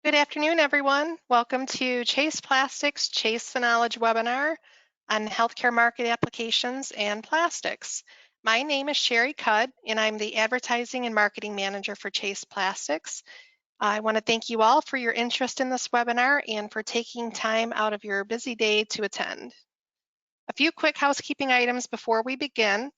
Good afternoon, everyone. Welcome to Chase Plastics Chase the Knowledge webinar on healthcare market applications and plastics. My name is Sherry Cudd, and I'm the Advertising and Marketing Manager for Chase Plastics. I want to thank you all for your interest in this webinar and for taking time out of your busy day to attend. A few quick housekeeping items before we begin.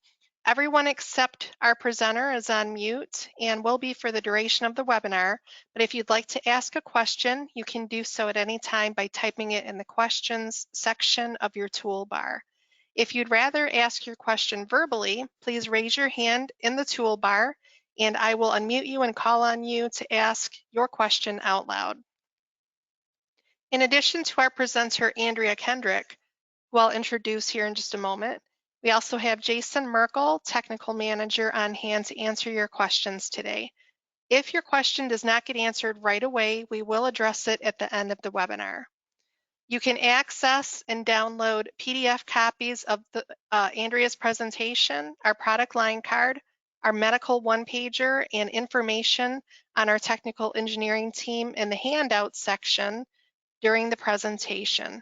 Everyone except our presenter is on mute and will be for the duration of the webinar, but if you'd like to ask a question, you can do so at any time by typing it in the questions section of your toolbar. If you'd rather ask your question verbally, please raise your hand in the toolbar and I will unmute you and call on you to ask your question out loud. In addition to our presenter, Andrea Kendrick, who I'll introduce here in just a moment, we also have Jason Merkel, Technical Manager, on hand to answer your questions today. If your question does not get answered right away, we will address it at the end of the webinar. You can access and download PDF copies of Andrea's presentation, our product line card, our medical one-pager, and information on our technical engineering team in the handout section during the presentation.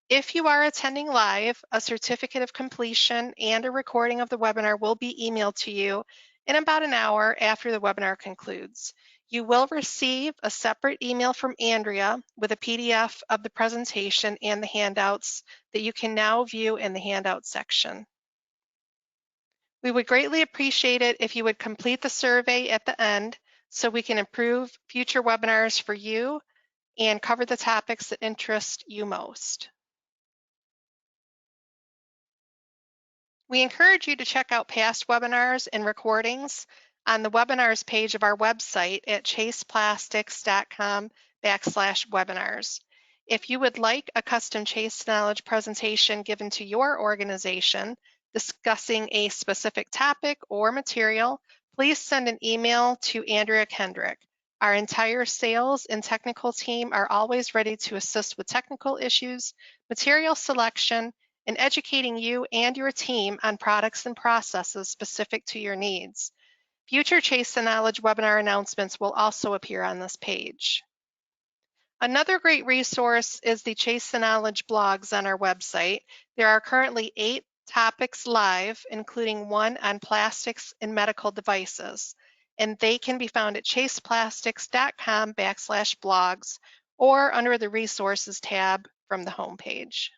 If you are attending live, a certificate of completion and a recording of the webinar will be emailed to you in about an hour after the webinar concludes. You will receive a separate email from Andrea with a PDF of the presentation and the handouts that you can now view in the handout section. We would greatly appreciate it if you would complete the survey at the end so we can improve future webinars for you and cover the topics that interest you most. We encourage you to check out past webinars and recordings on the webinars page of our website at chaseplastics.com/webinars. If you would like a custom Chase Knowledge presentation given to your organization discussing a specific topic or material, please send an email to Andrea Kendrick. Our entire sales and technical team are always ready to assist with technical issues, material selection, and educating you and your team on products and processes specific to your needs. Future Chase the Knowledge webinar announcements will also appear on this page. Another great resource is the Chase the Knowledge blogs on our website. There are currently 8 topics live, including one on plastics and medical devices, and they can be found at chaseplastics.com/blogs or under the resources tab from the homepage.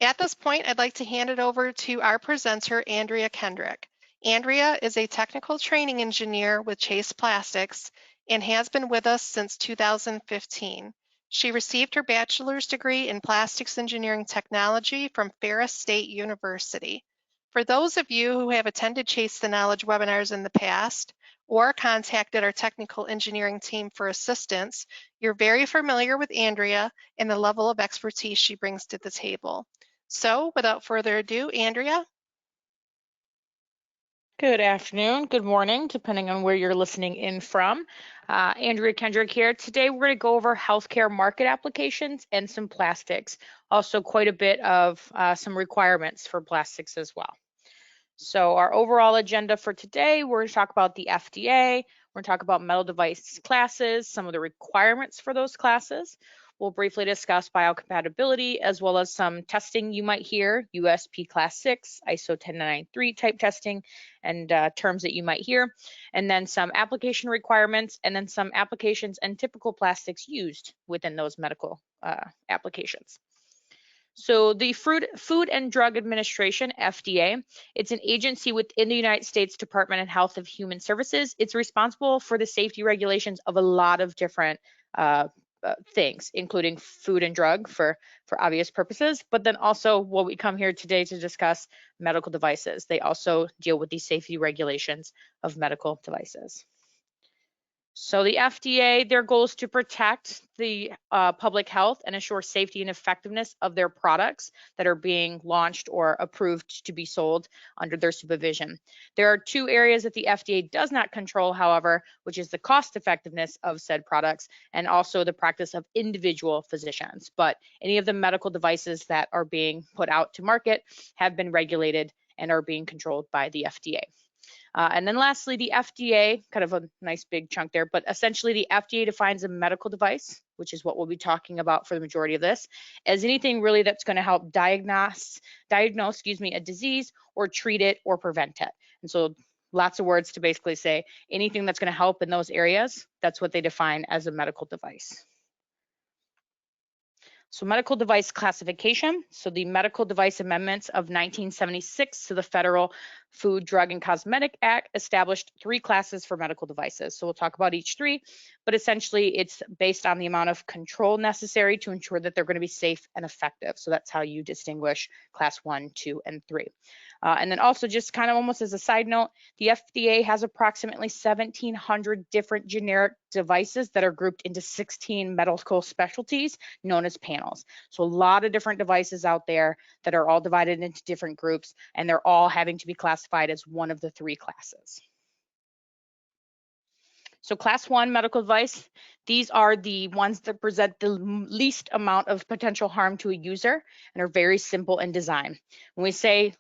At this point, I'd like to hand it over to our presenter, Andrea Kendrick. Andrea is a technical training engineer with Chase Plastics and has been with us since 2015. She received her bachelor's degree in plastics engineering technology from Ferris State University. For those of you who have attended Chase the Knowledge webinars in the past or contacted our technical engineering team for assistance, you're very familiar with Andrea and the level of expertise she brings to the table. So without further ado, Andrea. Good afternoon, good morning, depending on where you're listening in from. Andrea Kendrick here. Today we're going to go over healthcare market applications and some plastics. Also quite a bit of some requirements for plastics as well. So our overall agenda for today, we're going to talk about the FDA. We're going to talk about metal device classes, some of the requirements for those classes. We'll briefly discuss biocompatibility as well as some testing you might hear, USP Class 6, ISO 10993 type testing, and terms that you might hear, and then some application requirements, and then some applications and typical plastics used within those medical applications. So the Food and Drug Administration, FDA, it's an agency within the United States Department of Health and Human Services. It's responsible for the safety regulations of a lot of different things, including food and drug for obvious purposes, but then also what we come here today to discuss, medical devices. They also deal with the safety regulations of medical devices. So the FDA, their goal is to protect the public health and assure safety and effectiveness of their products that are being launched or approved to be sold under their supervision. There are 2 areas that the FDA does not control, however, which is the cost effectiveness of said products and also the practice of individual physicians. But any of the medical devices that are being put out to market have been regulated and are being controlled by the FDA. And then lastly, the FDA, kind of a nice big chunk there, but essentially the FDA defines a medical device, which is what we'll be talking about for the majority of this, as anything really that's going to help diagnose, a disease or treat it or prevent it. And so lots of words to basically say anything that's going to help in those areas, that's what they define as a medical device. So medical device classification. So the Medical Device Amendments of 1976 to the Federal Food, Drug, and Cosmetic Act established 3 classes for medical devices. So we'll talk about each 3, but essentially it's based on the amount of control necessary to ensure that they're going to be safe and effective. So that's how you distinguish class 1, 2, and 3. And then also just kind of almost as a side note, the FDA has approximately 1,700 different generic devices that are grouped into 16 medical specialties known as panels. So a lot of different devices out there that are all divided into different groups, and they're all having to be classified as one of the 3 classes. So class 1 medical device, these are the ones that present the least amount of potential harm to a user and are very simple in design. When we say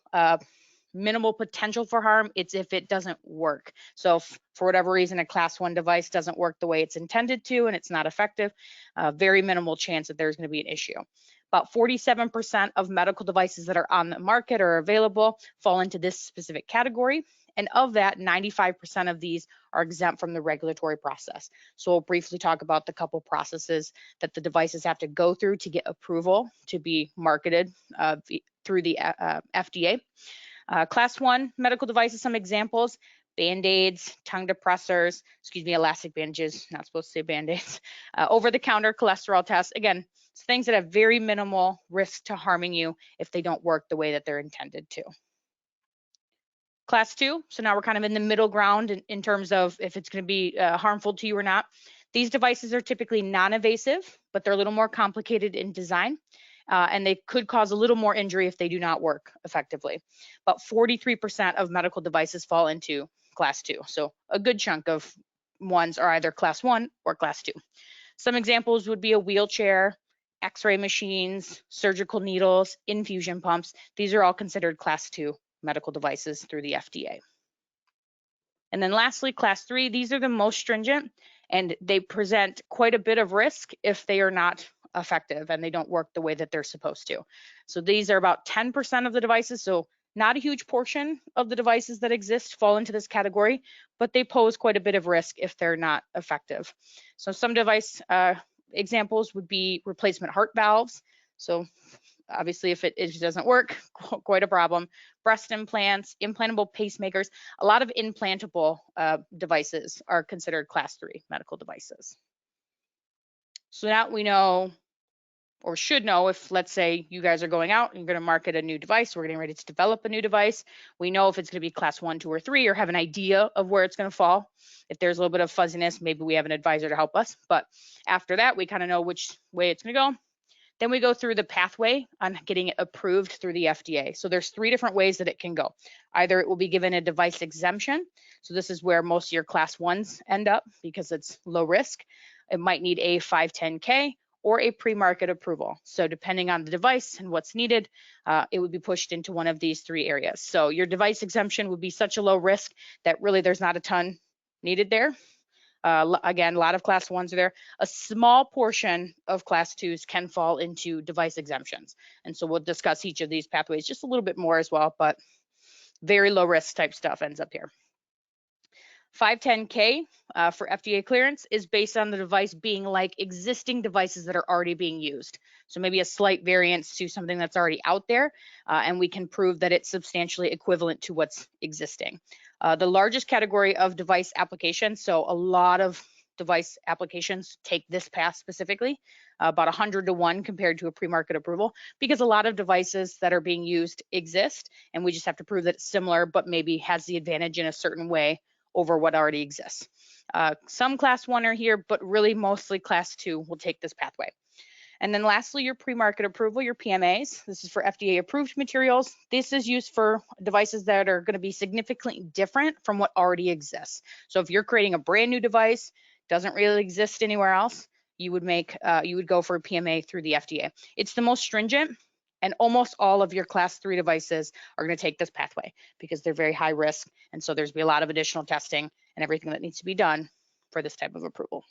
minimal potential for harm, it's if it doesn't work. So if for whatever reason a class 1 device doesn't work the way it's intended to and it's not effective, very minimal chance that there's going to be an issue. About 47% of medical devices that are on the market or available fall into this specific category. And of that, 95% of these are exempt from the regulatory process. So we'll briefly talk about the couple processes that the devices have to go through to get approval to be marketed through the FDA. Class 1 medical devices, some examples: Band-Aids, tongue depressors, elastic bandages, not supposed to say Band-Aids, over-the-counter cholesterol tests. Again, it's things that have very minimal risk to harming you if they don't work the way that they're intended to. Class 2, so now we're kind of in the middle ground in terms of if it's going to be harmful to you or not. These devices are typically non-invasive, but they're a little more complicated in design. And they could cause a little more injury if they do not work effectively. About 43% of medical devices fall into class 2. So a good chunk of ones are either class 1 or class 2. Some examples would be a wheelchair, X-ray machines, surgical needles, infusion pumps. These are all considered class 2 medical devices through the FDA. And then lastly, class 3, these are the most stringent, and they present quite a bit of risk if they are not effective and they don't work the way that they're supposed to. So these are about 10% of the devices, so not a huge portion of the devices that exist fall into this category, but they pose quite a bit of risk if they're not effective. So some device examples would be replacement heart valves. So obviously, if it doesn't work, quite a problem. Breast implants, implantable pacemakers, a lot of implantable devices are considered class 3 medical devices. So now we know, or should know, if let's say you guys are going out and you're going to market a new device, we're getting ready to develop a new device. We know if it's going to be class 1, 2, or 3, or have an idea of where it's going to fall. If there's a little bit of fuzziness, maybe we have an advisor to help us. But after that, we kind of know which way it's going to go. Then we go through the pathway on getting it approved through the FDA. So there's 3 different ways that it can go. Either it will be given a device exemption. So this is where most of your class 1s end up because it's low risk. It might need a 510K or a pre-market approval. So depending on the device and what's needed, it would be pushed into one of these 3 areas. So your device exemption would be such a low risk that really there's not a ton needed there. Again, a lot of class 1s are there. A small portion of class 2s can fall into device exemptions. And so we'll discuss each of these pathways just a little bit more as well, but very low risk type stuff ends up here. 510K for FDA clearance is based on the device being like existing devices that are already being used. So maybe a slight variance to something that's already out there, and we can prove that it's substantially equivalent to what's existing. The largest category of device applications, so a lot of device applications take this path specifically, about 100 to 1 compared to a pre-market approval, because a lot of devices that are being used exist, and we just have to prove that it's similar, but maybe has the advantage in a certain way over what already exists. Some class 1 are here, but really mostly class 2 will take this pathway. And then lastly, your pre-market approval, your PMAs. This is for FDA approved materials. This is used for devices that are going to be significantly different from what already exists. So if you're creating a brand new device, doesn't really exist anywhere else, you would go for a PMA through the FDA. It's the most stringent. And almost all of your class 3 devices are going to take this pathway because they're very high risk. And so there's be a lot of additional testing and everything that needs to be done for this type of approval.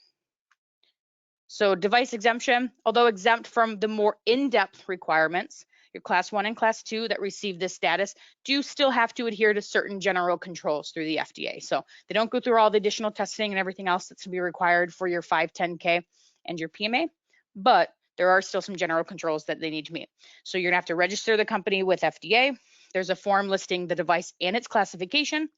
So device exemption, although exempt from the more in-depth requirements, your class 1 and class 2 that receive this status do still have to adhere to certain general controls through the FDA. So they don't go through all the additional testing and everything else that's to be required for your 510K and your PMA, but there are still some general controls that they need to meet. So you're gonna have to register the company with FDA. There's a form listing the device and its classification.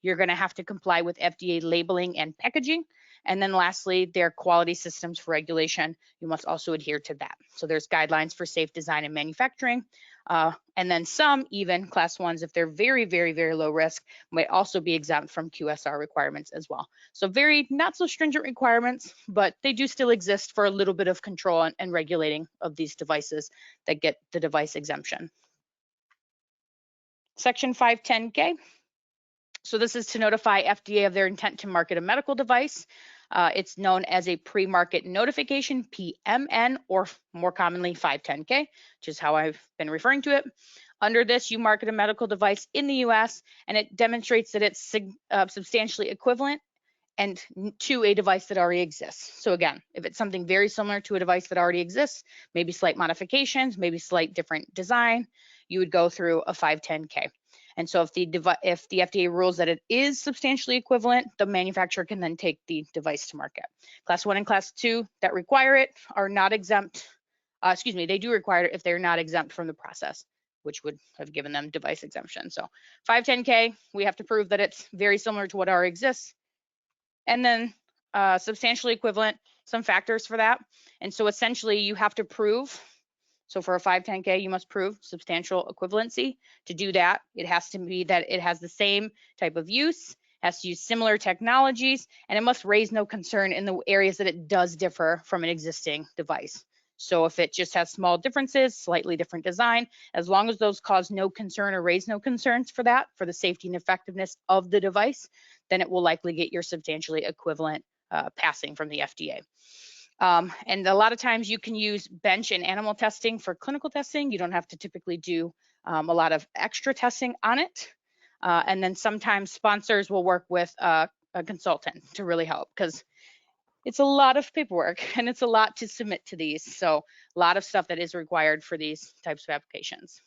You're gonna have to comply with FDA labeling and packaging. And then lastly, their quality systems for regulation. You must also adhere to that. So there's guidelines for safe design and manufacturing. And then some even class 1s, if they're very, very, very low risk, might also be exempt from QSR requirements as well. So very not so stringent requirements, but they do still exist for a little bit of control and regulating of these devices that get the device exemption. Section 510K. So this is to notify FDA of their intent to market a medical device. It's known as a pre-market notification, PMN, or more commonly 510K, which is how I've been referring to it. Under this, you market a medical device in the US, and it demonstrates that it's substantially equivalent and to a device that already exists. So again, if it's something very similar to a device that already exists, maybe slight modifications, maybe slight different design, you would go through a 510K. And so if the FDA rules that it is substantially equivalent, the manufacturer can then take the device to market. Class 1 and class 2 that require it are not exempt. They do require it if they're not exempt from the process, which would have given them device exemption. So 510K, we have to prove that it's very similar to what already exists. And then substantially equivalent, some factors for that. And so essentially you have to prove, so for a 510K, you must prove substantial equivalency. To do that, it has to be that it has the same type of use, has to use similar technologies, and it must raise no concern in the areas that it does differ from an existing device. So if it just has small differences, slightly different design, as long as those cause no concern or raise no concerns for that, for the safety and effectiveness of the device, then it will likely get your substantially equivalent passing from the FDA. And a lot of times you can use bench and animal testing for clinical testing. You don't have to typically do a lot of extra testing on it. And then sometimes sponsors will work with a consultant to really help, because it's a lot of paperwork and it's a lot to submit to these. So a lot of stuff that is required for these types of applications.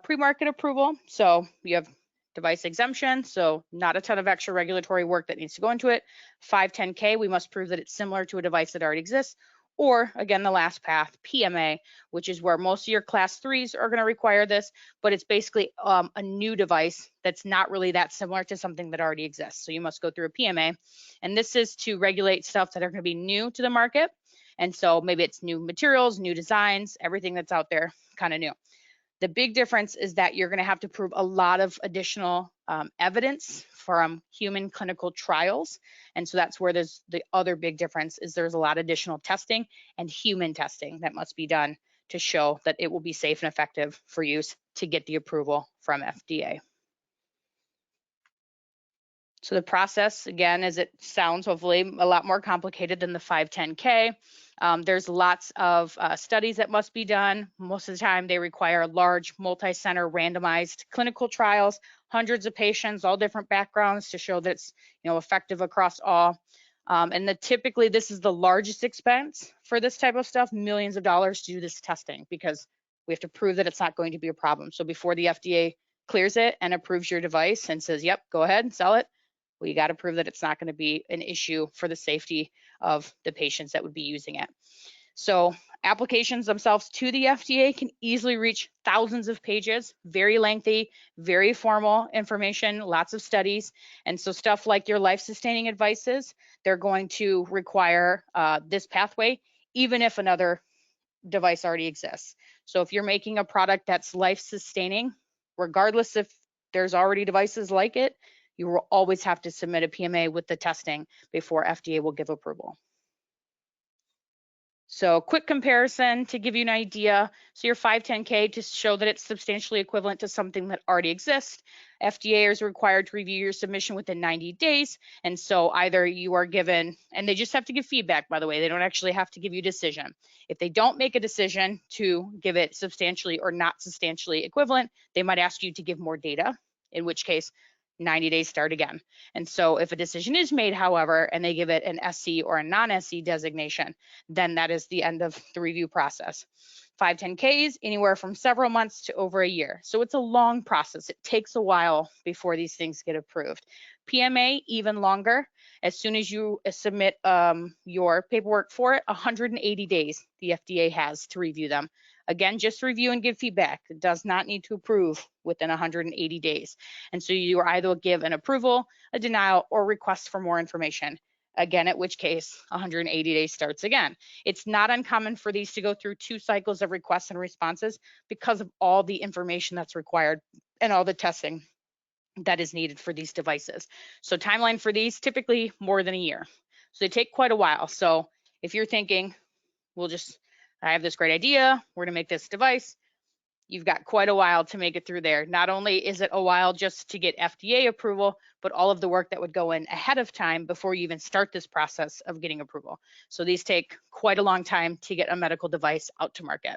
Pre-market approval. So you have device exemption, so not a ton of extra regulatory work that needs to go into it. 510K, we must prove that it's similar to a device that already exists. Or again, the last path, PMA, which is where most of your class 3s are going to require this, but it's basically a new device that's not really that similar to something that already exists. So you must go through a PMA, and this is to regulate stuff that are going to be new to the market. And so maybe it's new materials, new designs, everything that's out there kind of new. The big difference is that you're going to have to prove a lot of additional evidence from human clinical trials. And so that's where there's the other big difference is there's a lot of additional testing and human testing that must be done to show that it will be safe and effective for use to get the approval from FDA. So the process, again, as it sounds, hopefully a lot more complicated than the 510K. There's lots of studies that must be done. Most of the time they require large multi-center randomized clinical trials, hundreds of patients, all different backgrounds to show that it's effective across all. And typically this is the largest expense for this type of stuff, millions of dollars to do this testing, because we have to prove that it's not going to be a problem. So before the FDA clears it and approves your device and says, yep, go ahead and sell it, well, you got to prove that it's not going to be an issue for the safety of the patients that would be using it. So applications themselves to the FDA can easily reach thousands of pages, very lengthy, very formal information, lots of studies. And so stuff like your life-sustaining advices, they're going to require this pathway, even if another device already exists. So if you're making a product that's life-sustaining, regardless if there's already devices like it, you will always have to submit a PMA with the testing before FDA will give approval. So quick comparison to give you an idea. So your 510K to show that it's substantially equivalent to something that already exists. FDA is required to review your submission within 90 days. And so either you are given, and they just have to give feedback, by the way, they don't actually have to give you a decision. If they don't make a decision to give it substantially or not substantially equivalent, they might ask you to give more data, in which case 90 days start again. And so if a decision is made, however, and they give it an SC or a non-SC designation, then that is the end of the review process. 510Ks, anywhere from several months to over a year. So it's a long process. It takes a while before these things get approved. PMA, even longer. As soon as you submit your paperwork for it, 180 days the FDA has to review them. Again, just review and give feedback. It does not need to approve within 180 days. And so you either give an approval, a denial, or request for more information. Again, at which case 180 days starts again. It's not uncommon for these to go through 2 cycles of requests and responses because of all the information that's required and all the testing that is needed for these devices. So timeline for these, typically more than a year. So they take quite a while. So if you're thinking, I have this great idea, we're gonna make this device, you've got quite a while to make it through there. Not only is it a while just to get FDA approval, but all of the work that would go in ahead of time before you even start this process of getting approval. So these take quite a long time to get a medical device out to market.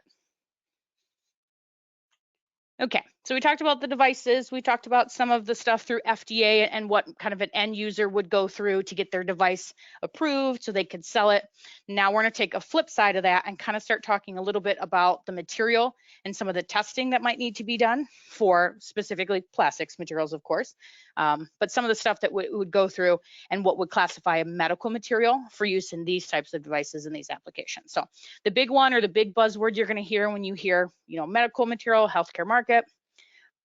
Okay, so we talked about the devices, we talked about some of the stuff through FDA and what kind of an end user would go through to get their device approved so they could sell it. Now we're gonna take a flip side of that and kind of start talking a little bit about the material and some of the testing that might need to be done for specifically plastics materials, of course, but some of the stuff that would go through and what would classify a medical material for use in these types of devices and these applications. So the big one or the big buzzword you're gonna hear when you hear, medical material, healthcare market,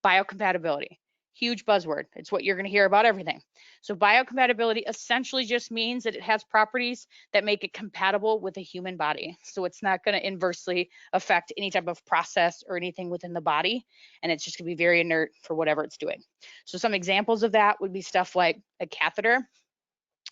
biocompatibility. Huge buzzword. It's what you're going to hear about everything. So biocompatibility essentially just means that it has properties that make it compatible with a human body. So it's not going to inversely affect any type of process or anything within the body. And it's just going to be very inert for whatever it's doing. So some examples of that would be stuff like a catheter.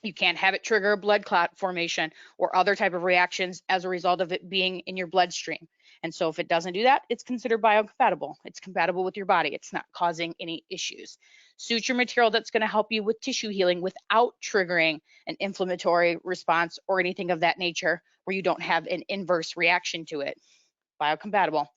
You can't have it trigger a blood clot formation or other type of reactions as a result of it being in your bloodstream. And so if it doesn't do that, it's considered biocompatible. It's compatible with your body. It's not causing any issues. Suture material that's going to help you with tissue healing without triggering an inflammatory response or anything of that nature where you don't have an inverse reaction to it. Biocompatible.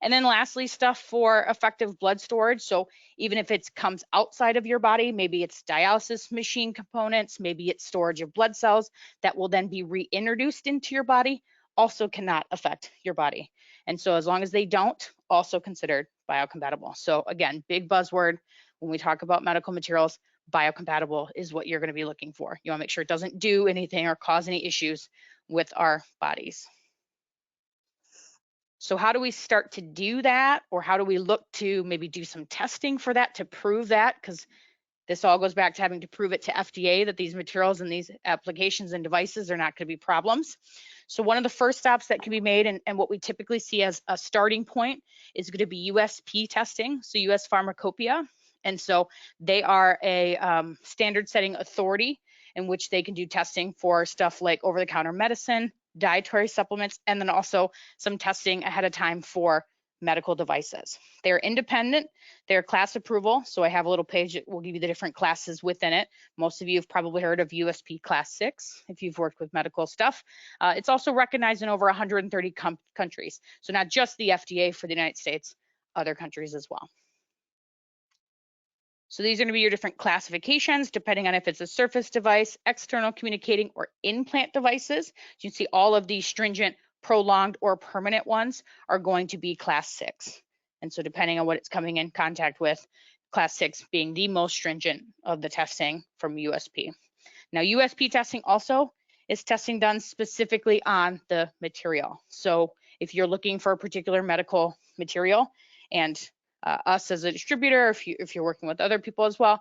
And then lastly, stuff for effective blood storage. So even if it comes outside of your body, maybe it's dialysis machine components, maybe it's storage of blood cells that will then be reintroduced into your body, also cannot affect your body. And so as long as they don't, also considered biocompatible. So again, big buzzword when we talk about medical materials, biocompatible is what you're going to be looking for. You want to make sure it doesn't do anything or cause any issues with our bodies. So how do we start to do that? Or how do we look to maybe do some testing for that to prove that? Because this all goes back to having to prove it to FDA that these materials and these applications and devices are not going to be problems. So one of the first stops that can be made and what we typically see as a starting point is going to be USP testing, so US Pharmacopeia. And so they are a standard setting authority in which they can do testing for stuff like over-the-counter medicine, dietary supplements, and then also some testing ahead of time for medical devices. They're independent, they're class approval. So I have a little page that will give you the different classes within it. Most of you have probably heard of USP Class 6 if you've worked with medical stuff. It's also recognized in over 130 countries. So not just the FDA for the United States, other countries as well. So these are going to be your different classifications depending on if it's a surface device, external communicating, or implant devices. You can see all of these stringent, prolonged, or permanent ones are going to be Class 6. And so depending on what it's coming in contact with, Class 6 being the most stringent of the testing from USP. Now USP testing also is testing done specifically on the material. So if you're looking for a particular medical material and us as a distributor, if you're working with other people as well,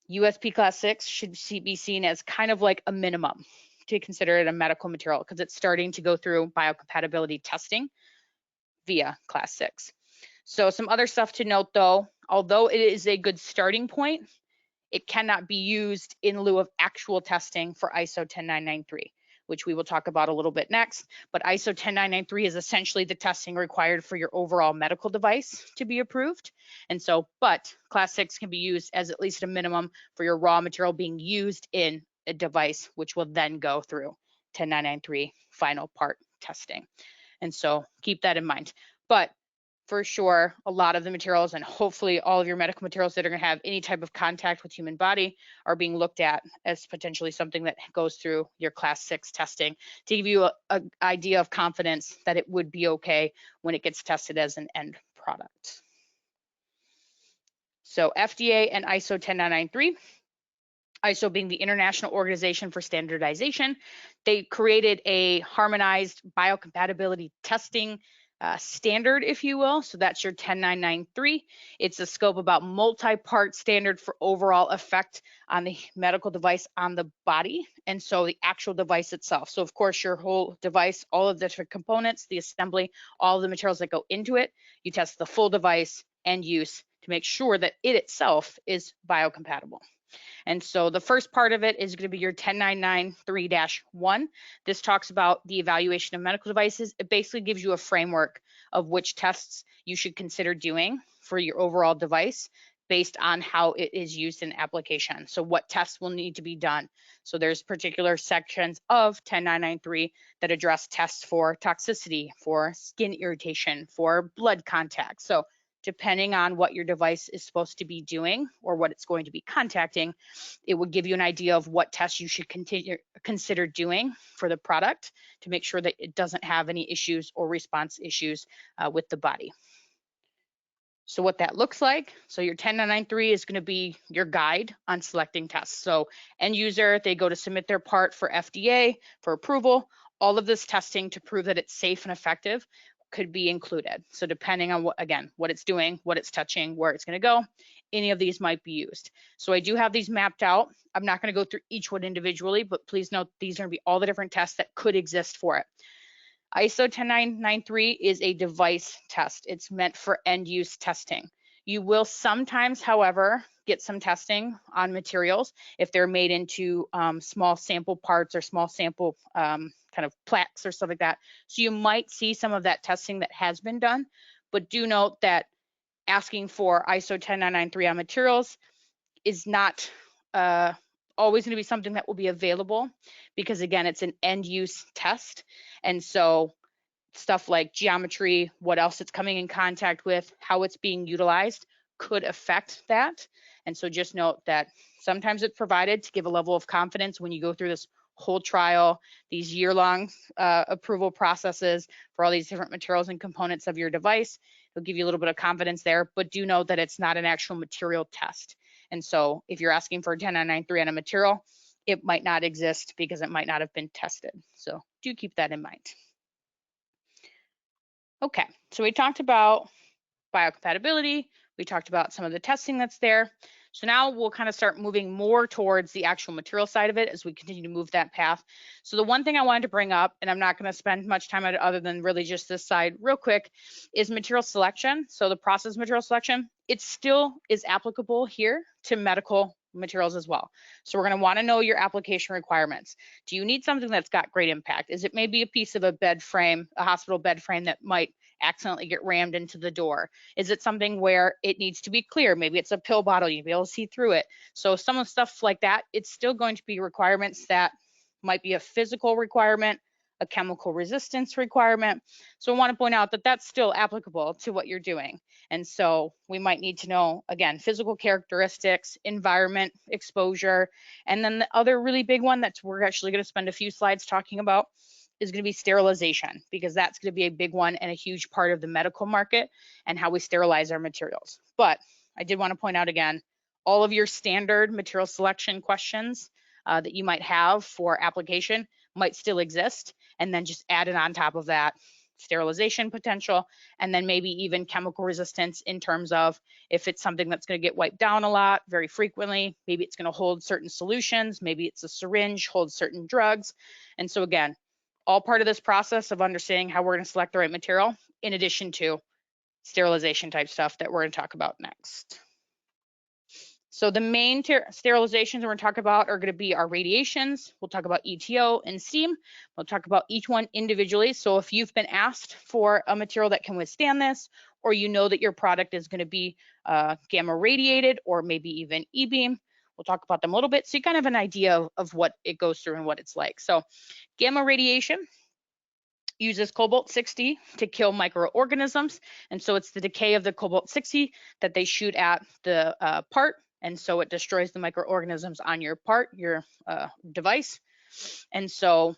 USP Class 6 should be seen as kind of like a minimum to consider it a medical material because it's starting to go through biocompatibility testing via Class 6. So some other stuff to note though, although it is a good starting point, it cannot be used in lieu of actual testing for ISO 10993, which we will talk about a little bit next. But ISO 10993 is essentially the testing required for your overall medical device to be approved. And so, but Class 6 can be used as at least a minimum for your raw material being used in a device, which will then go through 10993 final part testing. And so keep that in mind. But for sure, a lot of the materials and hopefully all of your medical materials that are going to have any type of contact with human body are being looked at as potentially something that goes through your Class 6 testing to give you an idea of confidence that it would be okay when it gets tested as an end product. So FDA and ISO 10993. ISO being the International Organization for Standardization, they created a harmonized biocompatibility testing standard, if you will. So that's your 10993. It's a scope about multi-part standard for overall effect on the medical device on the body. And so the actual device itself. So of course, your whole device, all of the different components, the assembly, all of the materials that go into it, you test the full device and use to make sure that it itself is biocompatible. And so the first part of it is going to be your 10993-1. This talks about the evaluation of medical devices. It basically gives you a framework of which tests you should consider doing for your overall device based on how it is used in application. So what tests will need to be done. So there's particular sections of 10993 that address tests for toxicity, for skin irritation, for blood contact. So depending on what your device is supposed to be doing or what it's going to be contacting, it would give you an idea of what tests you should consider doing for the product to make sure that it doesn't have any issues or response issues with the body. So what that looks like, so your 10993 is going to be your guide on selecting tests. So end user, they go to submit their part for FDA for approval. All of this testing to prove that it's safe and effective could be included. So depending on what, again, what it's doing, what it's touching, where it's going to go, any of these might be used. So I do have these mapped out. I'm not going to go through each one individually, but please note these are going to be all the different tests that could exist for it. ISO 10993 is a device test. It's meant for end use testing. You will sometimes, however, get some testing on materials if they're made into small sample parts or small sample kind of plaques or stuff like that. So you might see some of that testing that has been done, but do note that asking for ISO 10993 on materials is not always going to be something that will be available because again, it's an end use test. And so stuff like geometry, what else it's coming in contact with, how it's being utilized could affect that. And so just note that sometimes it's provided to give a level of confidence when you go through this whole trial, these year-long approval processes for all these different materials and components of your device. It'll give you a little bit of confidence there, but do know that it's not an actual material test. And so if you're asking for a 10993 on a material, it might not exist because it might not have been tested. So do keep that in mind. Okay, so we talked about biocompatibility. We talked about some of the testing that's there. So now we'll kind of start moving more towards the actual material side of it as we continue to move that path. So the one thing I wanted to bring up, and I'm not going to spend much time on it other than really just this side real quick, is material selection. So the process material selection, it still is applicable here to medical materials as well. So we're going to want to know your application requirements. Do you need something that's got great impact? Is it maybe a piece of a bed frame, a hospital bed frame that might accidentally get rammed into the door? Is it something where it needs to be clear? Maybe it's a pill bottle, you'll be able to see through it. So some of the stuff like that, it's still going to be requirements that might be a physical requirement, a chemical resistance requirement. So I want to point out that that's still applicable to what you're doing. And so we might need to know, again, physical characteristics, environment, exposure, and then the other really big one that we're actually going to spend a few slides talking about is going to be sterilization, because that's going to be a big one and a huge part of the medical market and how we sterilize our materials. But I did want to point out again, all of your standard material selection questions that you might have for application might still exist, and then just added on top of that sterilization potential, and then maybe even chemical resistance in terms of if it's something that's going to get wiped down a lot very frequently, maybe it's going to hold certain solutions, maybe it's a syringe, holds certain drugs. And so again, all part of this process of understanding how we're going to select the right material, in addition to sterilization type stuff that we're going to talk about next. So the main sterilizations we're going to talk about are going to be our radiations. We'll talk about ETO and steam. We'll talk about each one individually. So if you've been asked for a material that can withstand this, or you know that your product is going to be gamma radiated or maybe even E-beam, we'll talk about them a little bit so you kind of have an idea of what it goes through and what it's like. So gamma radiation uses cobalt-60 to kill microorganisms. And so it's the decay of the cobalt-60 that they shoot at the part. And so it destroys the microorganisms on your part, your device. And so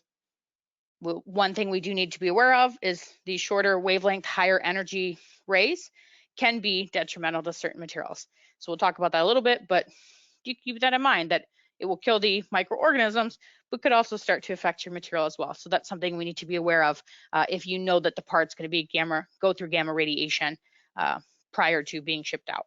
one thing we do need to be aware of is these shorter wavelength, higher energy rays can be detrimental to certain materials. So we'll talk about that a little bit, but keep that in mind that it will kill the microorganisms, but could also start to affect your material as well. So that's something we need to be aware of if you know that the part's going to be go through gamma radiation prior to being shipped out.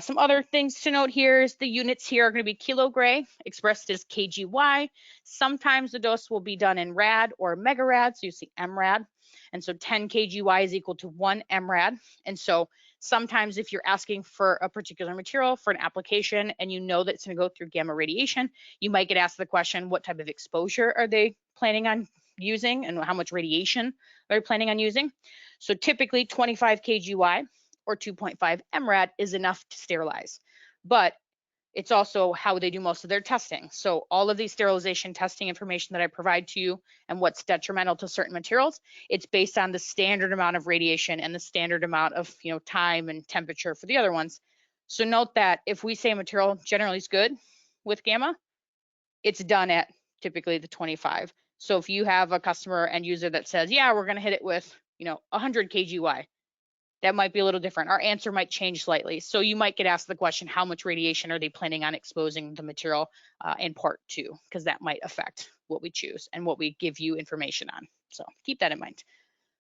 Some other things to note here is the units here are going to be kilo gray, expressed as kgy. Sometimes the dose will be done in rad or megarad, so you see mrad. And so 10 kgy is equal to 1 mrad. And so sometimes if you're asking for a particular material for an application and you know that it's going to go through gamma radiation, you might get asked the question, what type of exposure are they planning on using and how much radiation are they planning on using? So typically 25 kgy or 2.5 mrad is enough to sterilize, but it's also how they do most of their testing. So all of these sterilization testing information that I provide to you and what's detrimental to certain materials, it's based on the standard amount of radiation and the standard amount of time and temperature for the other ones. So note that if we say a material generally is good with gamma, it's done at typically the 25. So if you have a customer end user that says, yeah, we're going to hit it with 100 kgy, that might be a little different. Our answer might change slightly. So you might get asked the question, how much radiation are they planning on exposing the material in part 2? Because that might affect what we choose and what we give you information on. So keep that in mind.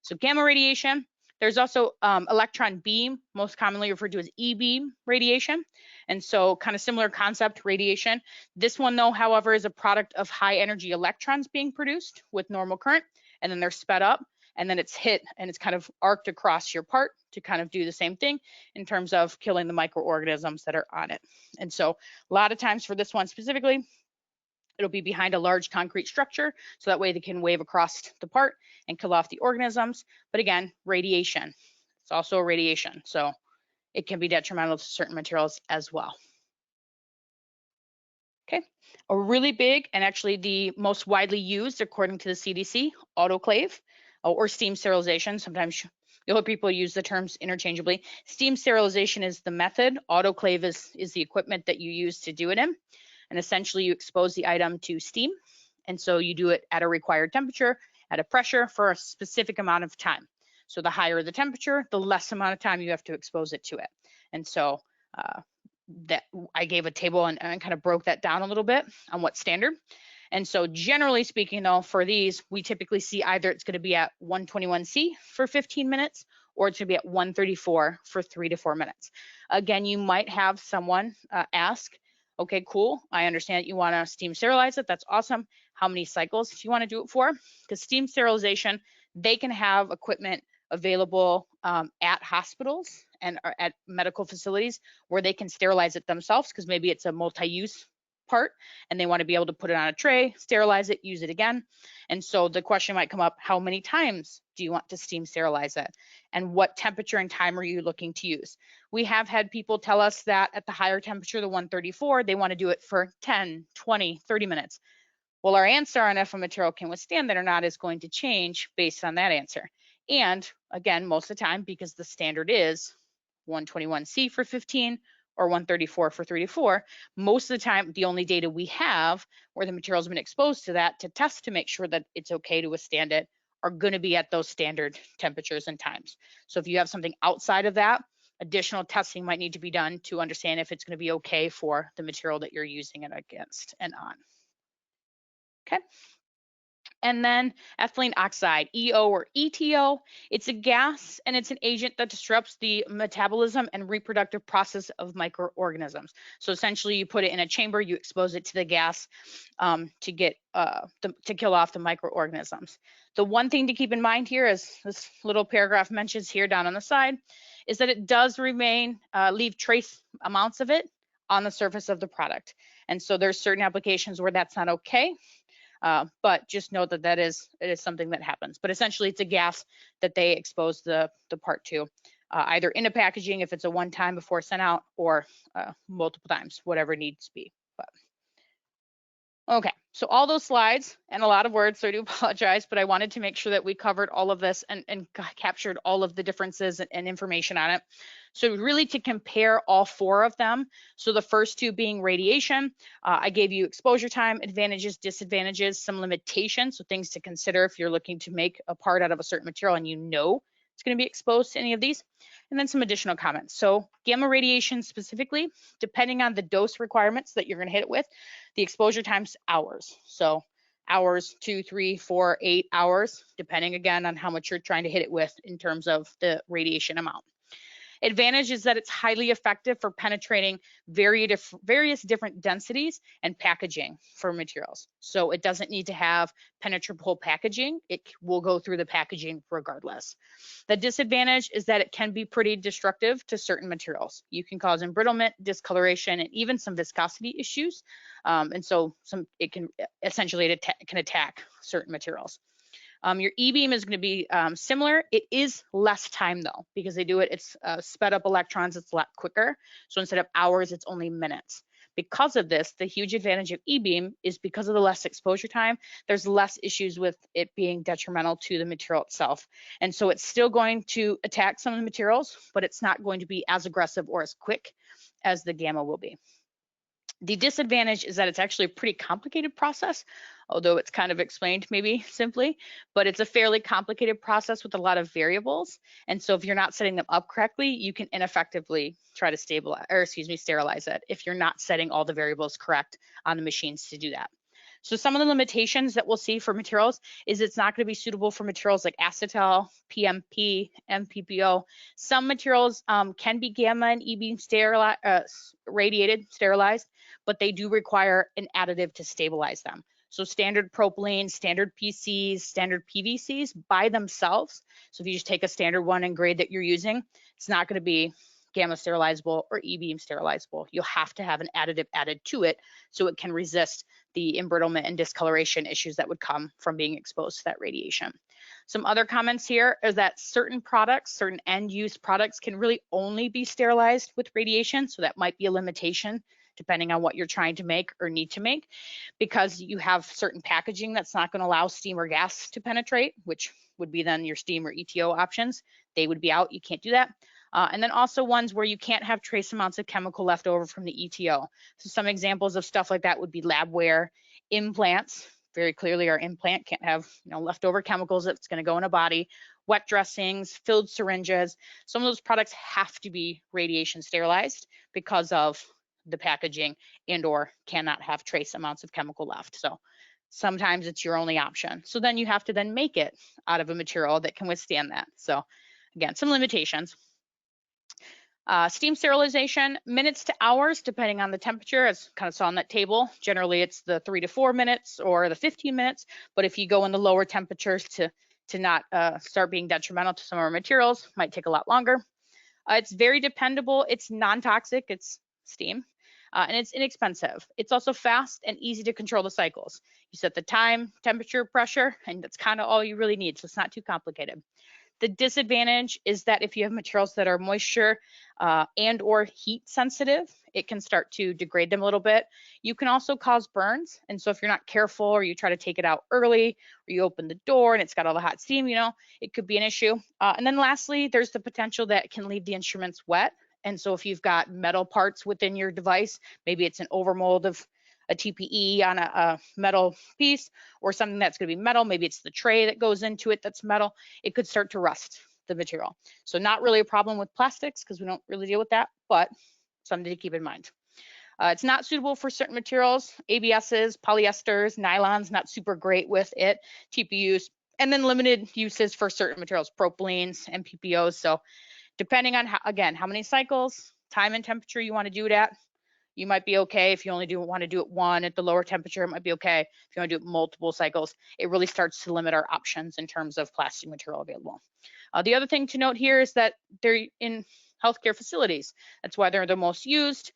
So gamma radiation, there's also electron beam, most commonly referred to as E-beam radiation. And so kind of similar concept, radiation. This one though, however, is a product of high energy electrons being produced with normal current, and then they're sped up. And then it's hit and it's kind of arced across your part to kind of do the same thing in terms of killing the microorganisms that are on it. And so a lot of times for this one specifically, it'll be behind a large concrete structure, so that way they can wave across the part and kill off the organisms. But again, radiation, it's also a radiation, so it can be detrimental to certain materials as well. Okay, a really big and actually the most widely used according to the CDC, autoclave or steam sterilization. Sometimes you'll hear people use the terms interchangeably. Steam sterilization is the method. Autoclave is the equipment that you use to do it in. And essentially you expose the item to steam. And so you do it at a required temperature, at a pressure for a specific amount of time. So the higher the temperature, the less amount of time you have to expose it to it. And so that I gave a table and kind of broke that down a little bit on what standard. And so generally speaking though, for these, we typically see either it's going to be at 121C for 15 minutes or it's going to be at 134 for 3 to 4 minutes. Again, you might have someone ask, okay, cool, I understand you want to steam sterilize it. That's awesome. How many cycles do you want to do it for? Because steam sterilization, they can have equipment available at hospitals and at medical facilities where they can sterilize it themselves, because maybe it's a multi-use part and they want to be able to put it on a tray, sterilize it, use it again. And so the question might come up, how many times do you want to steam sterilize it? And what temperature and time are you looking to use? We have had people tell us that at the higher temperature, the 134, they want to do it for 10, 20, 30 minutes. Well, our answer on if a material can withstand that or not is going to change based on that answer. And again, most of the time, because the standard is 121C for 15 or 134 for 3 to 4, most of the time, the only data we have where the material has been exposed to that to test to make sure that it's okay to withstand it are going to be at those standard temperatures and times. So if you have something outside of that, additional testing might need to be done to understand if it's going to be okay for the material that you're using it against and on. Okay. And then ethylene oxide, EO or ETO, it's a gas and it's an agent that disrupts the metabolism and reproductive process of microorganisms. So essentially you put it in a chamber, you expose it to the gas to kill off the microorganisms. The one thing to keep in mind here, as this little paragraph mentions here down on the side, is that it does leave trace amounts of it on the surface of the product. And so there's certain applications where that's not okay. But just know that it is something that happens. But essentially, it's a gas that they expose the part to, either in a packaging if it's a one time before sent out, or multiple times, whatever needs to be. But okay, so all those slides and a lot of words, so I do apologize, but I wanted to make sure that we covered all of this and captured all of the differences and information on it. So really to compare all four of them, so the first two being radiation, I gave you exposure time, advantages, disadvantages, some limitations, so things to consider if you're looking to make a part out of a certain material and you know it's going to be exposed to any of these, and then some additional comments. So gamma radiation specifically, depending on the dose requirements that you're going to hit it with, the exposure time's hours. So hours, 2, 3, 4, 8 hours, depending again on how much you're trying to hit it with in terms of the radiation amount. Advantage is that it's highly effective for penetrating various different densities and packaging for materials. So it doesn't need to have penetrable packaging. It will go through the packaging regardless. The disadvantage is that it can be pretty destructive to certain materials. You can cause embrittlement, discoloration, and even some viscosity issues. And so it can essentially attack certain materials. Your E-beam is going to be similar. It is less time though, because they do it, it's sped up electrons, it's a lot quicker. So instead of hours, it's only minutes. Because of this, the huge advantage of E-beam is because of the less exposure time, there's less issues with it being detrimental to the material itself. And so it's still going to attack some of the materials, but it's not going to be as aggressive or as quick as the gamma will be. The disadvantage is that it's actually a pretty complicated process, although it's kind of explained maybe simply, but it's a fairly complicated process with a lot of variables. And so if you're not setting them up correctly, you can ineffectively try to sterilize it if you're not setting all the variables correct on the machines to do that. So some of the limitations that we'll see for materials is it's not going to be suitable for materials like acetal, PMP, MPPO. Some materials can be gamma and E-beam radiated, sterilized, but they do require an additive to stabilize them. So standard propylene, standard PCs, standard PVCs by themselves. So if you just take a standard one and grade that you're using, it's not going to be gamma sterilizable or E-beam sterilizable. You'll have to have an additive added to it so it can resist the embrittlement and discoloration issues that would come from being exposed to that radiation. Some other comments here is that certain products, certain end-use products can really only be sterilized with radiation, so that might be a limitation depending on what you're trying to make or need to make, because you have certain packaging that's not going to allow steam or gas to penetrate, which would be then your steam or ETO options. They would be out, you can't do that. And then also ones where you can't have trace amounts of chemical left over from the ETO. So some examples of stuff like that would be labware, implants. Very clearly our implant can't have leftover chemicals that's going to go in a body, wet dressings, filled syringes. Some of those products have to be radiation sterilized because of the packaging and or cannot have trace amounts of chemical left. So sometimes it's your only option. So then you have to then make it out of a material that can withstand that. So again, some limitations. Steam sterilization, minutes to hours, depending on the temperature, as kind of saw on that table. Generally, it's the 3 to 4 minutes or the 15 minutes. But if you go in the lower temperatures to not start being detrimental to some of our materials, might take a lot longer. It's very dependable. It's non-toxic. It's steam. And it's inexpensive. It's also fast and easy to control the cycles. You set the time, temperature, pressure, and that's kind of all you really need. So it's not too complicated. The disadvantage is that if you have materials that are moisture and or heat sensitive, it can start to degrade them a little bit. You can also cause burns. And so if you're not careful or you try to take it out early or you open the door and it's got all the hot steam, it could be an issue. And then lastly, there's the potential that it can leave the instruments wet. And so if you've got metal parts within your device, maybe it's an overmold of a TPE on a metal piece or something that's going to be metal, maybe it's the tray that goes into it that's metal, it could start to rust the material. So not really a problem with plastics because we don't really deal with that, but something to keep in mind. It's not suitable for certain materials, ABSs, polyesters, nylons, not super great with it, TPUs, and then limited uses for certain materials, propylenes and PPOs. So depending on, how many cycles, time and temperature you want to do it at, you might be okay. If you only want to do it one at the lower temperature, it might be okay. If you want to do it multiple cycles, it really starts to limit our options in terms of plastic material available. The other thing to note here is that they're in healthcare facilities. That's why they're the most used.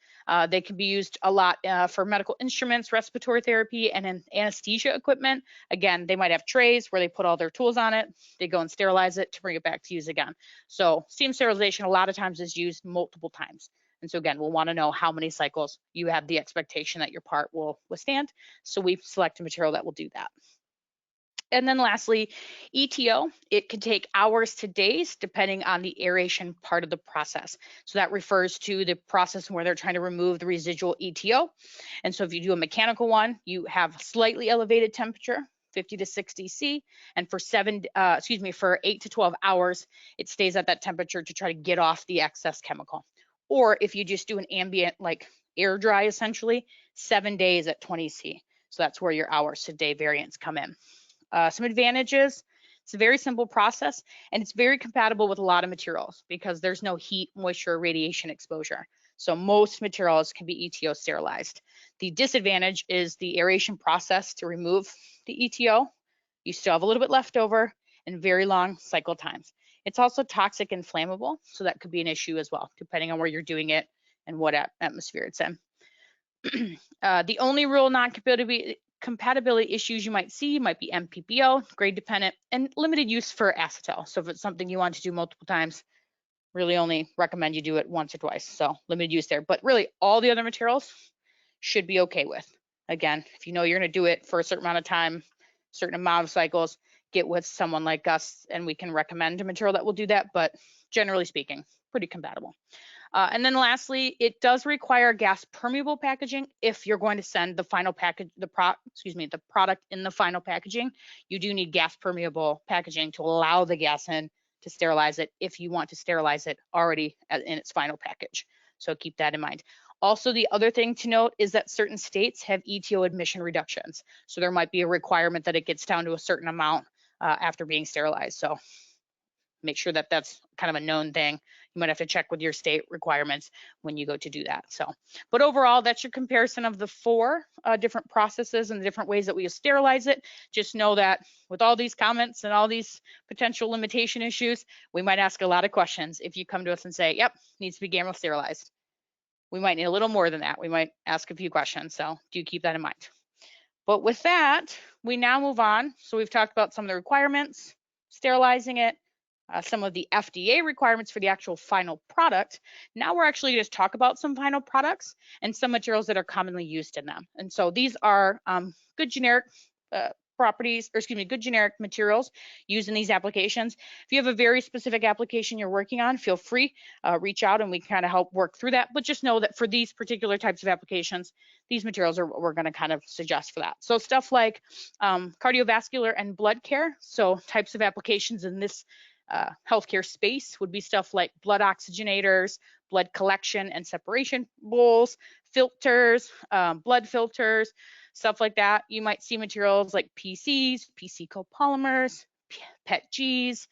They can be used a lot for medical instruments, respiratory therapy, and anesthesia equipment. Again, they might have trays where they put all their tools on it. They go and sterilize it to bring it back to use again. So steam sterilization a lot of times is used multiple times. And so again, we'll want to know how many cycles you have the expectation that your part will withstand. So we select a material that will do that. And then lastly, ETO, it can take hours to days depending on the aeration part of the process. So that refers to the process where they're trying to remove the residual ETO. And so if you do a mechanical one, you have slightly elevated temperature, 50 to 60 C, and for 8 to 12 hours, it stays at that temperature to try to get off the excess chemical. Or if you just do an ambient, like air dry essentially, 7 days at 20 C. So that's where your hours to day variance come in. Some advantages, it's a very simple process and it's very compatible with a lot of materials because there's no heat, moisture, or radiation exposure. So most materials can be ETO sterilized. The disadvantage is the aeration process to remove the ETO. You still have a little bit left over and very long cycle times. It's also toxic and flammable, so that could be an issue as well, depending on where you're doing it and what atmosphere it's in. The only real non-compatibility issues you might see might be MPPO, grade dependent, and limited use for acetal. So if it's something you want to do multiple times, really only recommend you do it once or twice. So limited use there, but really all the other materials should be okay with. Again, if you know you're going to do it for a certain amount of time, certain amount of cycles, get with someone like us and we can recommend a material that will do that, but generally speaking, pretty compatible. And then lastly, it does require gas permeable packaging if you're going to send the final package, the product in the final packaging. You do need gas permeable packaging to allow the gas in to sterilize it if you want to sterilize it already in its final package. So keep that in mind. Also, the other thing to note is that certain states have ETO admission reductions. So there might be a requirement that it gets down to a certain amount after being sterilized. So make sure that that's kind of a known thing. You might have to check with your state requirements when you go to do that. So, but overall, that's your comparison of the 4 different processes and the different ways that we sterilize it. Just know that with all these comments and all these potential limitation issues, we might ask a lot of questions if you come to us and say, yep, needs to be gamma sterilized. We might need a little more than that. We might ask a few questions. So do keep that in mind. But with that, we now move on. So we've talked about some of the requirements, sterilizing it, some of the FDA requirements for the actual final product. Now we're actually going to talk about some final products and some materials that are commonly used in them. And so these are good generic good generic materials used in these applications. If you have a very specific application you're working on, feel free, reach out and we kind of help work through that. But just know that for these particular types of applications, these materials are what we're going to kind of suggest for that. So stuff like cardiovascular and blood care. So types of applications in this healthcare space would be stuff like blood oxygenators, blood collection and separation bowls, filters, blood filters, stuff like that. You might see materials like PCs, PC copolymers, PETGs,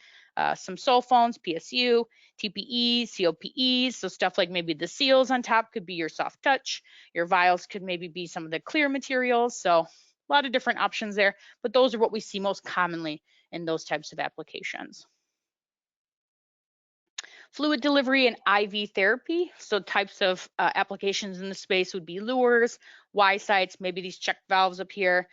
some sulfones, PSU, TPEs, COPEs, so stuff like maybe the seals on top could be your soft touch. Your vials could maybe be some of the clear materials. So a lot of different options there, but those are what we see most commonly in those types of applications. Fluid delivery and IV therapy. So types of applications in the space would be Luers, Y-sites, maybe these check valves up here,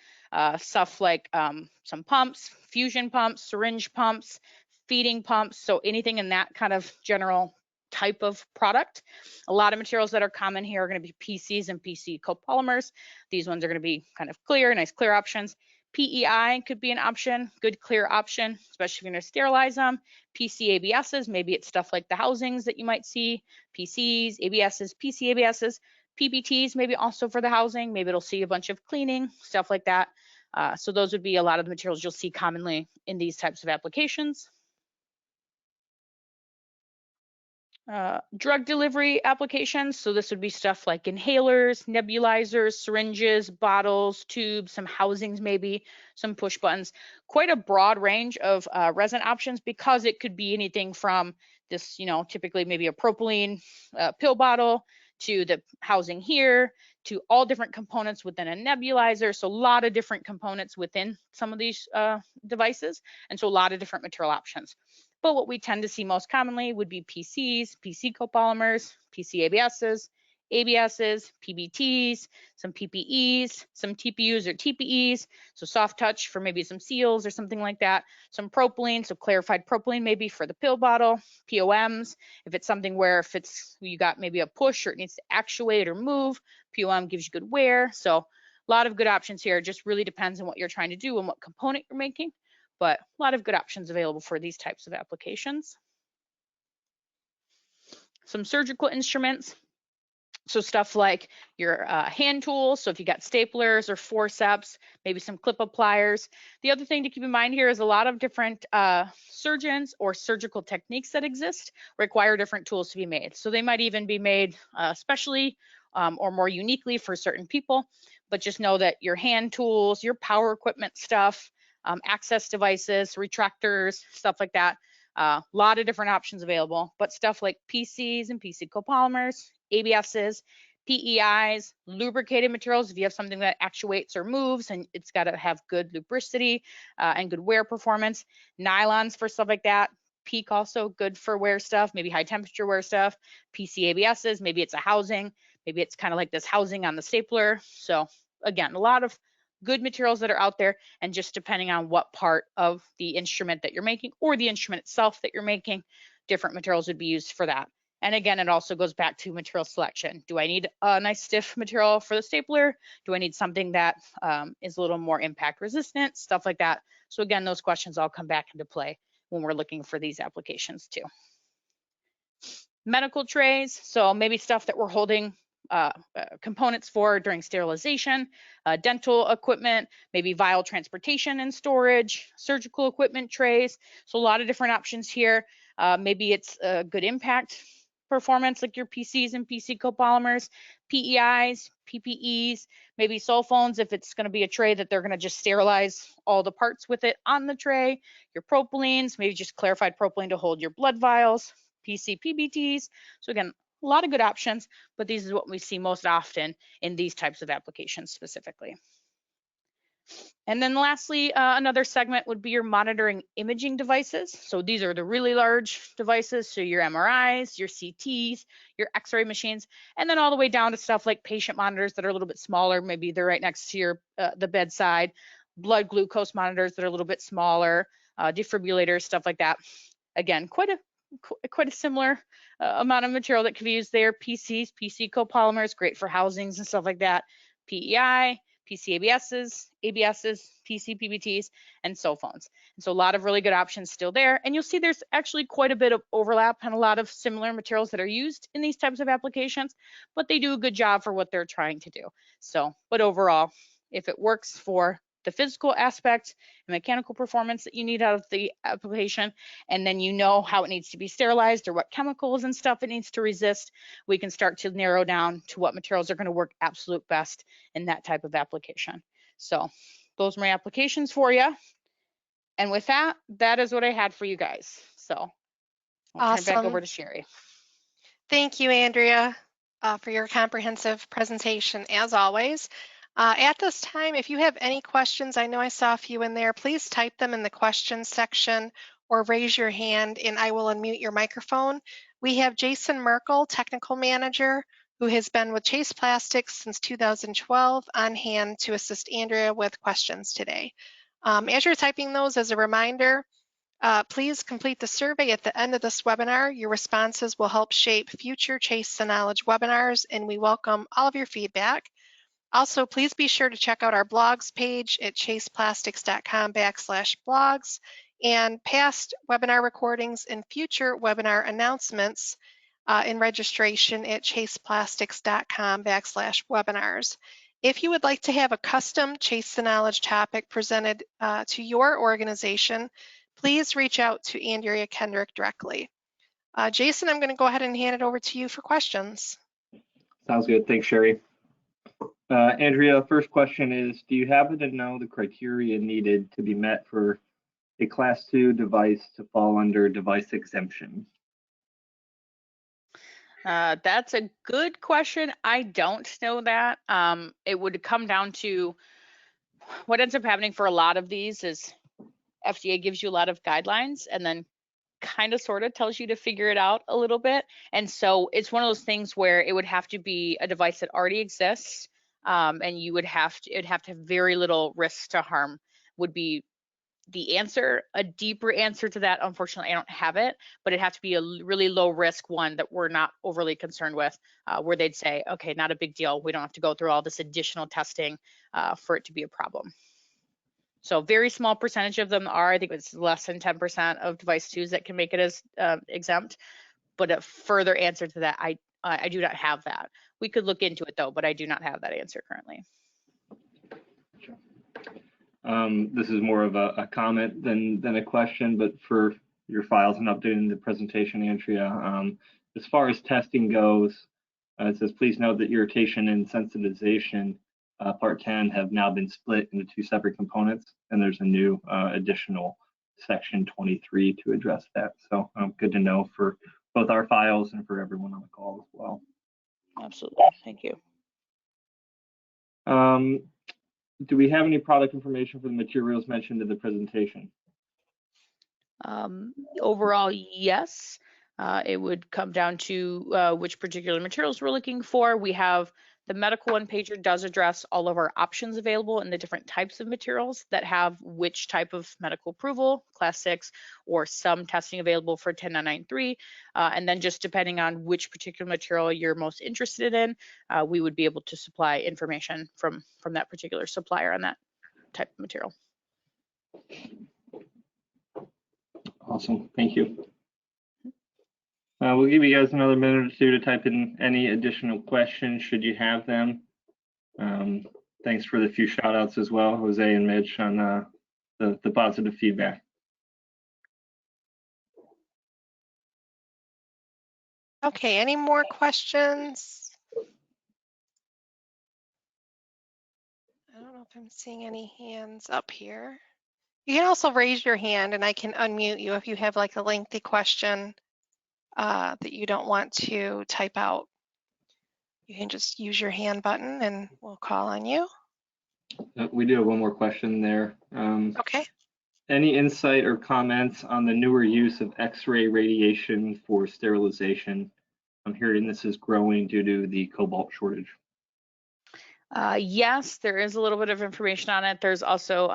stuff like some pumps, fusion pumps, syringe pumps, feeding pumps. So anything in that kind of general type of product. A lot of materials that are common here are going to be PCs and PC copolymers. These ones are going to be kind of clear, nice clear options. PEI could be an option, good clear option, especially if you're going to sterilize them. PC ABSs, maybe it's stuff like the housings that you might see, PCs, ABSs, PC ABSs, PBTs, maybe also for the housing. Maybe it'll see a bunch of cleaning, stuff like that. So those would be a lot of the materials you'll see commonly in these types of applications. Drug delivery applications. So this would be stuff like inhalers, nebulizers, syringes, bottles, tubes, some housings, maybe some push buttons. Quite a broad range of resin options because it could be anything from this, typically maybe a propylene pill bottle to the housing here to all different components within a nebulizer. So a lot of different components within some of these devices. And so a lot of different material options. But what we tend to see most commonly would be PCs, PC copolymers, PC ABSs, ABSs, PBTs, some PPEs, some TPUs or TPEs, so soft touch for maybe some seals or something like that, some propylene, so clarified propylene maybe for the pill bottle, POMs, if it's something where if it's you got maybe a push or it needs to actuate or move, POM gives you good wear. So a lot of good options here. It just really depends on what you're trying to do and what component you're making, but a lot of good options available for these types of applications. Some surgical instruments. So stuff like your hand tools. So if you got staplers or forceps, maybe some clip appliers. The other thing to keep in mind here is a lot of different surgeons or surgical techniques that exist require different tools to be made. So they might even be made specially or more uniquely for certain people. But just know that your hand tools, your power equipment stuff, access devices, retractors, stuff like that. A lot of different options available, but stuff like PCs and PC copolymers, ABSs, PEIs, lubricated materials, if you have something that actuates or moves and it's got to have good lubricity and good wear performance, nylons for stuff like that, PEEK also good for wear stuff, maybe high temperature wear stuff, PC ABSs, maybe it's a housing, maybe it's kind of like this housing on the stapler. So again, a lot of good materials that are out there, and just depending on what part of the instrument that you're making or the instrument itself that you're making, different materials would be used for that. And again, it also goes back to material selection. Do I need a nice stiff material for the stapler? Do I need something that is a little more impact resistant, stuff like that? So again, those questions all come back into play when we're looking for these applications too. Medical trays, so maybe stuff that we're holding components for during sterilization, dental equipment, maybe vial transportation and storage, surgical equipment trays. So a lot of different options here. Maybe it's a good impact performance like your PCs and PC copolymers, PEIs, PPEs, maybe sulfones if it's going to be a tray that they're going to just sterilize all the parts with it on the tray, your propylenes, maybe just clarified propylene to hold your blood vials, PC PBTs. So again, a lot of good options, but these is what we see most often in these types of applications specifically. And then lastly, another segment would be your monitoring imaging devices. So these are the really large devices, so your MRIs, your CTs, your X-ray machines, and then all the way down to stuff like patient monitors that are a little bit smaller. Maybe they're right next to your the bedside, blood glucose monitors that are a little bit smaller, defibrillators, stuff like that. Again, quite a similar amount of material that could be used there. PCs, PC copolymers, great for housings and stuff like that. PEI, PC ABSs, PC PBTs, and cell phones. And so a lot of really good options still there. And you'll see there's actually quite a bit of overlap and a lot of similar materials that are used in these types of applications, but they do a good job for what they're trying to do. So, but overall, if it works for the physical aspect and mechanical performance that you need out of the application, and then you know how it needs to be sterilized or what chemicals and stuff it needs to resist, we can start to narrow down to what materials are going to work absolute best in that type of application. So those are my applications for you. And with that, that is what I had for you guys. So I'll turn it back over to Sherry. Thank you, Andrea, for your comprehensive presentation, as always. At this time, if you have any questions, I know I saw a few in there, please type them in the questions section or raise your hand and I will unmute your microphone. We have Jason Merkel, Technical Manager, who has been with Chase Plastics since 2012, on hand to assist Andrea with questions today. As you're typing those, as a reminder, please complete the survey at the end of this webinar. Your responses will help shape future Chase the Knowledge webinars, and we welcome all of your feedback. Also, please be sure to check out our blogs page at chaseplastics.com/blogs, and past webinar recordings and future webinar announcements in registration at chaseplastics.com/webinars. If you would like to have a custom Chase the Knowledge topic presented to your organization, please reach out to Andrea Kendrick directly. Jason, I'm going to go ahead and hand it over to you for questions. Sounds good. Thanks, Sherry. Andrea, first question is, do you happen to know the criteria needed to be met for a Class 2 device to fall under device exemption? That's a good question. I don't know that. It would come down to what ends up happening for a lot of these is FDA gives you a lot of guidelines, and then kind of sort of tells you to figure it out a little bit. And so it's one of those things where it would have to be a device that already exists, and you would have to, it'd have to have very little risk to harm would be the answer. A deeper answer to that, unfortunately, I don't have it, but it'd have to be a really low risk one that we're not overly concerned with, where they'd say, okay, not a big deal. We don't have to go through all this additional testing for it to be a problem. So very small percentage of them are, I think it's less than 10% of device twos that can make it as exempt. But a further answer to that, I do not have that. We could look into it though, but I do not have that answer currently. This is more of a comment than a question, but for your files and updating the presentation, Andrea, as far as testing goes, it says, please note that irritation and sensitization, part 10, have now been split into 2 separate components, and there's a new additional section 23 to address that. So good to know for both our files and for everyone on the call as well. Absolutely, thank you. Do we have any product information for the materials mentioned in the presentation? Overall, yes. It would come down to which particular materials we're looking for. We have the medical one pager does address all of our options available and the different types of materials that have which type of medical approval, class 6, or some testing available for 10993. And then just depending on which particular material you're most interested in, we would be able to supply information from that particular supplier on that type of material. Awesome, thank you. We'll give you guys another minute or two to type in any additional questions should you have them. Thanks for the few shout outs as well, Jose and Mitch, on the positive feedback. Okay, any more questions? I don't know if I'm seeing any hands up here. You can also raise your hand and I can unmute you if you have like a lengthy question that you don't want to type out. You can just use your hand button and we'll call on you. We do have one more question there. Okay. Any insight or comments on the newer use of X-ray radiation for sterilization? I'm hearing this is growing due to the cobalt shortage. Yes, there is a little bit of information on it. There's also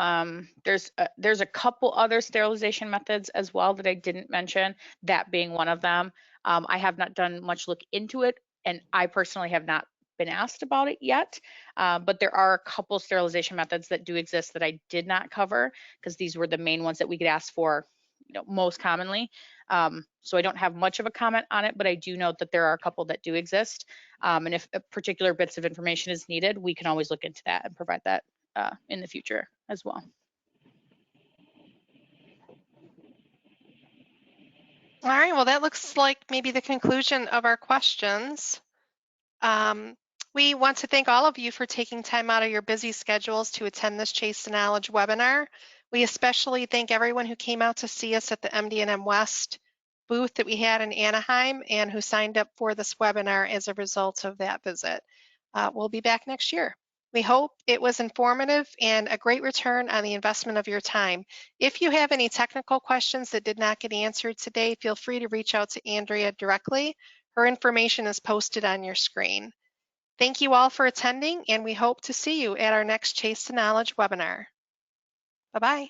there's a couple other sterilization methods as well that I didn't mention, that being one of them. I have not done much look into it, and I personally have not been asked about it yet, but there are a couple sterilization methods that do exist that I did not cover because these were the main ones that we could ask for, most commonly. So I don't have much of a comment on it, but I do note that there are a couple that do exist. And if particular bits of information is needed, we can always look into that and provide that in the future as well. All right, well, that looks like maybe the conclusion of our questions. We want to thank all of you for taking time out of your busy schedules to attend this Chase to Knowledge webinar. We especially thank everyone who came out to see us at the MD&M West booth that we had in Anaheim and who signed up for this webinar as a result of that visit. We'll be back next year. We hope it was informative and a great return on the investment of your time. If you have any technical questions that did not get answered today, feel free to reach out to Andrea directly. Her information is posted on your screen. Thank you all for attending, and we hope to see you at our next Chase to Knowledge webinar. Bye-bye.